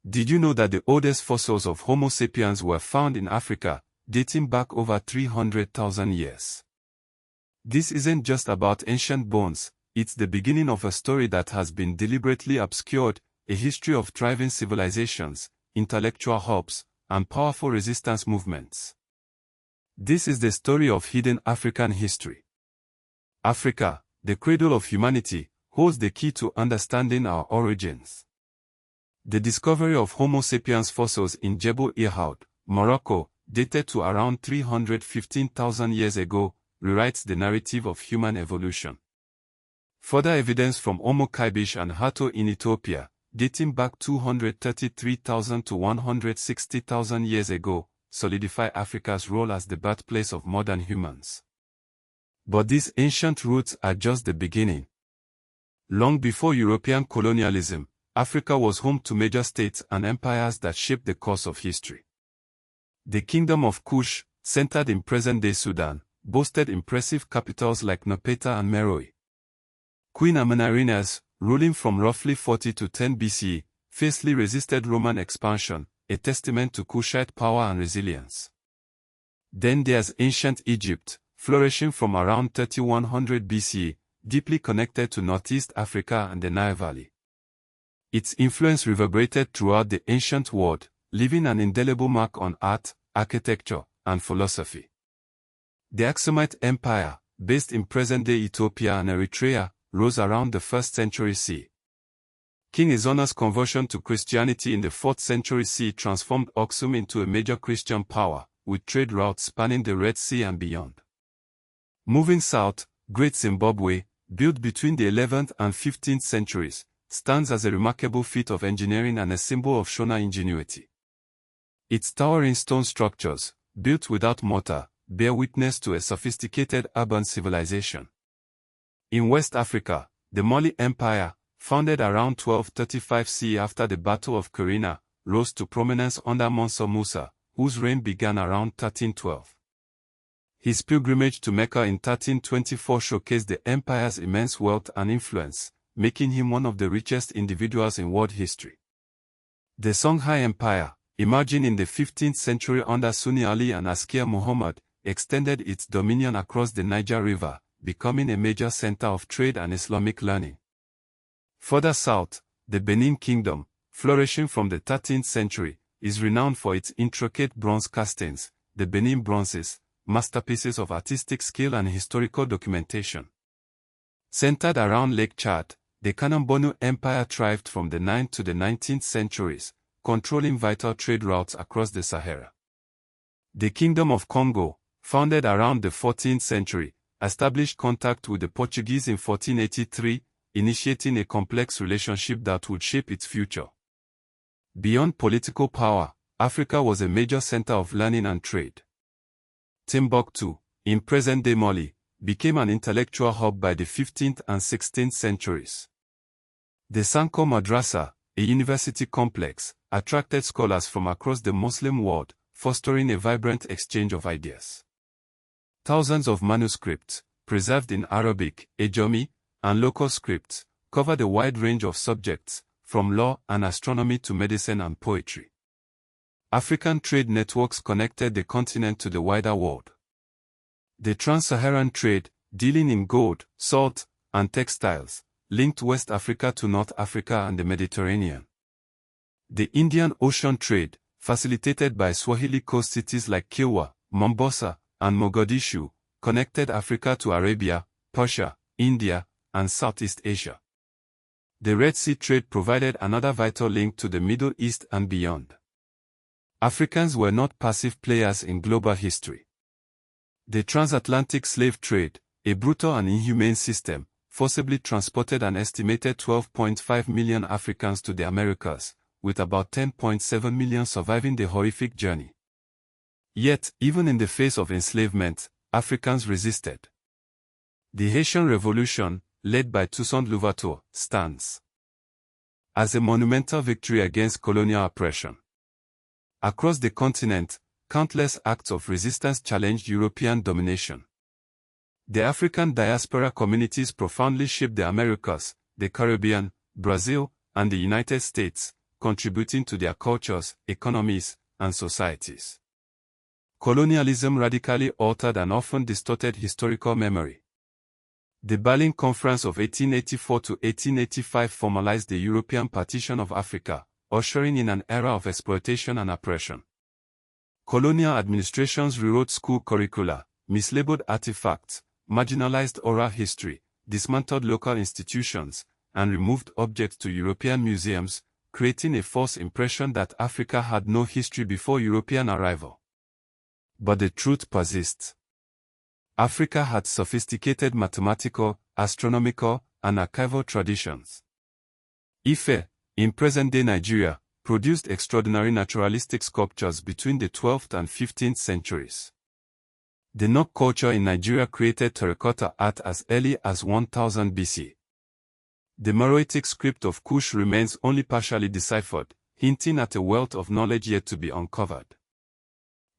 Did you know that the oldest fossils of Homo sapiens were found in Africa, dating back over 300,000 years? This isn't just about ancient bones, it's the beginning of a story that has been deliberately obscured, a history of thriving civilizations, intellectual hubs, and powerful resistance movements. This is the story of hidden African history. Africa, the cradle of humanity, holds the key to understanding our origins. The discovery of Homo sapiens fossils in Jebel Irhoud, Morocco, dated to around 315,000 years ago, rewrites the narrative of human evolution. Further evidence from Omo Kaibish and Hato in Ethiopia, dating back 233,000 to 160,000 years ago, solidify Africa's role as the birthplace of modern humans. But these ancient roots are just the beginning. Long before European colonialism, Africa was home to major states and empires that shaped the course of history. The Kingdom of Kush, centered in present-day Sudan, boasted impressive capitals like Nopeta and Meroe. Queen Amenarines, ruling from roughly 40 to 10 BCE, fiercely resisted Roman expansion, a testament to Kushite power and resilience. Then there's ancient Egypt, flourishing from around 3100 BCE, deeply connected to Northeast Africa and the Nile Valley. Its influence reverberated throughout the ancient world, leaving an indelible mark on art, architecture, and philosophy. The Aksumite Empire, based in present-day Ethiopia and Eritrea, rose around the 1st century CE. King Ezona's conversion to Christianity in the 4th century CE transformed Aksum into a major Christian power, with trade routes spanning the Red Sea and beyond. Moving south, Great Zimbabwe, built between the 11th and 15th centuries, stands as a remarkable feat of engineering and a symbol of Shona ingenuity. Its towering stone structures, built without mortar, bear witness to a sophisticated urban civilization. In West Africa, the Mali Empire, founded around 1235 CE after the Battle of Kurina, rose to prominence under Musa, whose reign began around 1312. His pilgrimage to Mecca in 1324 showcased the empire's immense wealth and influence, making him one of the richest individuals in world history. The Songhai Empire, emerging in the 15th century under Sunni Ali and Askia Muhammad, extended its dominion across the Niger River, becoming a major center of trade and Islamic learning. Further south, the Benin Kingdom, flourishing from the 13th century, is renowned for its intricate bronze castings, the Benin bronzes, masterpieces of artistic skill and historical documentation. Centered around Lake Chad, the Kanem-Bornu Empire thrived from the 9th to the 19th centuries, controlling vital trade routes across the Sahara. The Kingdom of Congo, founded around the 14th century, established contact with the Portuguese in 1483, initiating a complex relationship that would shape its future. Beyond political power, Africa was a major center of learning and trade. Timbuktu, in present-day Mali, became an intellectual hub by the 15th and 16th centuries. The Sanko Madrasa, a university complex, attracted scholars from across the Muslim world, fostering a vibrant exchange of ideas. Thousands of manuscripts, preserved in Arabic, Ajami, and local scripts, covered a wide range of subjects, from law and astronomy to medicine and poetry. African trade networks connected the continent to the wider world. The Trans-Saharan trade, dealing in gold, salt, and textiles, linked West Africa to North Africa and the Mediterranean. The Indian Ocean trade, facilitated by Swahili coast cities like Kilwa, Mombasa, and Mogadishu, connected Africa to Arabia, Persia, India, and Southeast Asia. The Red Sea trade provided another vital link to the Middle East and beyond. Africans were not passive players in global history. The transatlantic slave trade, a brutal and inhumane system, forcibly transported an estimated 12.5 million Africans to the Americas, with about 10.7 million surviving the horrific journey. Yet, even in the face of enslavement, Africans resisted. The Haitian Revolution, led by Toussaint Louverture, stands as a monumental victory against colonial oppression. Across the continent, countless acts of resistance challenged European domination. The African diaspora communities profoundly shaped the Americas, the Caribbean, Brazil, and the United States, contributing to their cultures, economies, and societies. Colonialism radically altered and often distorted historical memory. The Berlin Conference of 1884 to 1885 formalized the European partition of Africa, ushering in an era of exploitation and oppression. Colonial administrations rewrote school curricula, mislabeled artifacts, marginalized oral history, dismantled local institutions, and removed objects to European museums, creating a false impression that Africa had no history before European arrival. But the truth persists. Africa had sophisticated mathematical, astronomical, and archival traditions. Ife, in present-day Nigeria, produced extraordinary naturalistic sculptures between the 12th and 15th centuries. The Nok culture in Nigeria created terracotta art as early as 1000 BC. The Meroitic script of Kush remains only partially deciphered, hinting at a wealth of knowledge yet to be uncovered.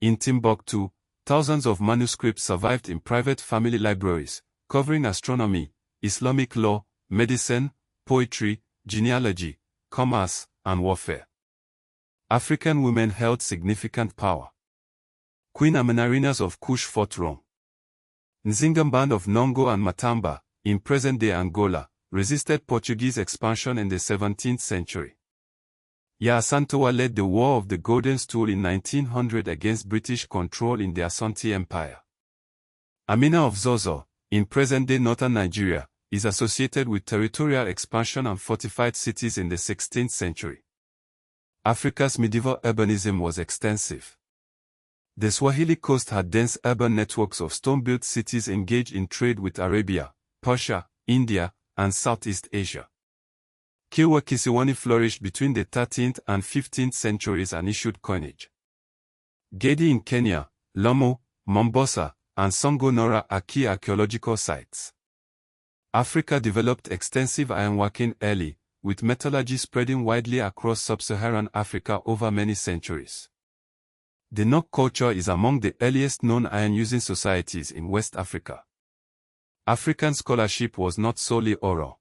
In Timbuktu, thousands of manuscripts survived in private family libraries, covering astronomy, Islamic law, medicine, poetry, genealogy, commerce, and warfare. African women held significant power. Queen Amenarinas of Kush fought Rome. Nzingamband of Nongo and Matamba, in present-day Angola, resisted Portuguese expansion in the 17th century. Yasantoa led the War of the Golden Stool in 1900 against British control in the Asante Empire. Amina of Zozo, in present-day northern Nigeria, is associated with territorial expansion and fortified cities in the 16th century. Africa's medieval urbanism was extensive. The Swahili coast had dense urban networks of stone-built cities engaged in trade with Arabia, Persia, India, and Southeast Asia. Kilwa Kisiwani flourished between the 13th and 15th centuries and issued coinage. Gedi in Kenya, Lamu, Mombasa, and Songo Nora are key archaeological sites. Africa developed extensive ironworking early, with metallurgy spreading widely across sub-Saharan Africa over many centuries. The Nok culture is among the earliest known iron-using societies in West Africa. African scholarship was not solely oral.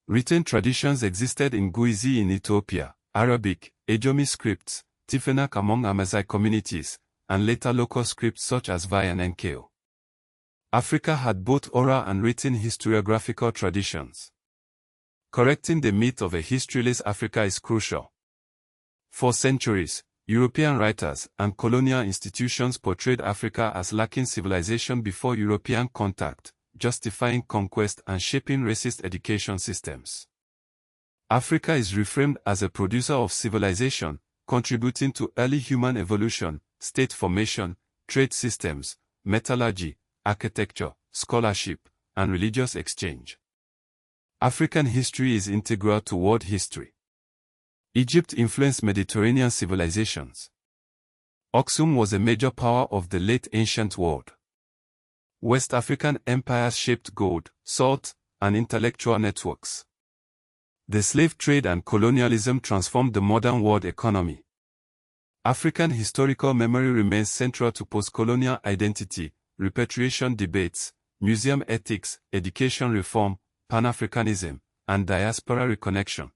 Written traditions existed in Guizi in Ethiopia, Arabic, Ejomi scripts, Tifanak among Amazigh communities, and later local scripts such as Vai and Nkeo. Africa had both oral and written historiographical traditions. Correcting the myth of a historyless Africa is crucial. For centuries, European writers and colonial institutions portrayed Africa as lacking civilization before European contact, justifying conquest and shaping racist education systems. Africa is reframed as a producer of civilization, contributing to early human evolution, state formation, trade systems, metallurgy, architecture, scholarship, and religious exchange. African history is integral to world history. Egypt influenced Mediterranean civilizations. Aksum was a major power of the late ancient world. West African empires shaped gold, salt, and intellectual networks. The slave trade and colonialism transformed the modern world economy. African historical memory remains central to post-colonial identity, repatriation debates, museum ethics, education reform, Pan-Africanism, and diaspora reconnection.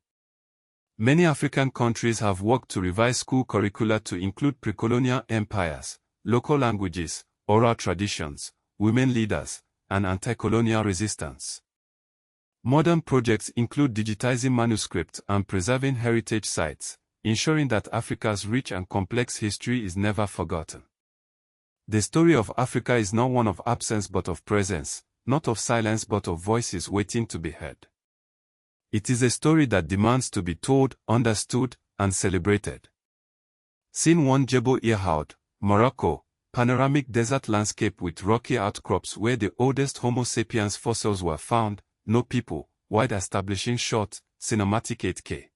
Many African countries have worked to revise school curricula to include pre-colonial empires, local languages, oral traditions, women leaders, and anti-colonial resistance. Modern projects include digitizing manuscripts and preserving heritage sites, ensuring that Africa's rich and complex history is never forgotten. The story of Africa is not one of absence but of presence, not of silence but of voices waiting to be heard. It is a story that demands to be told, understood, and celebrated. Scene 1 Jebel Irhoud, Morocco, panoramic desert landscape with rocky outcrops where the oldest Homo sapiens fossils were found, no people, wide establishing shot, cinematic 8K.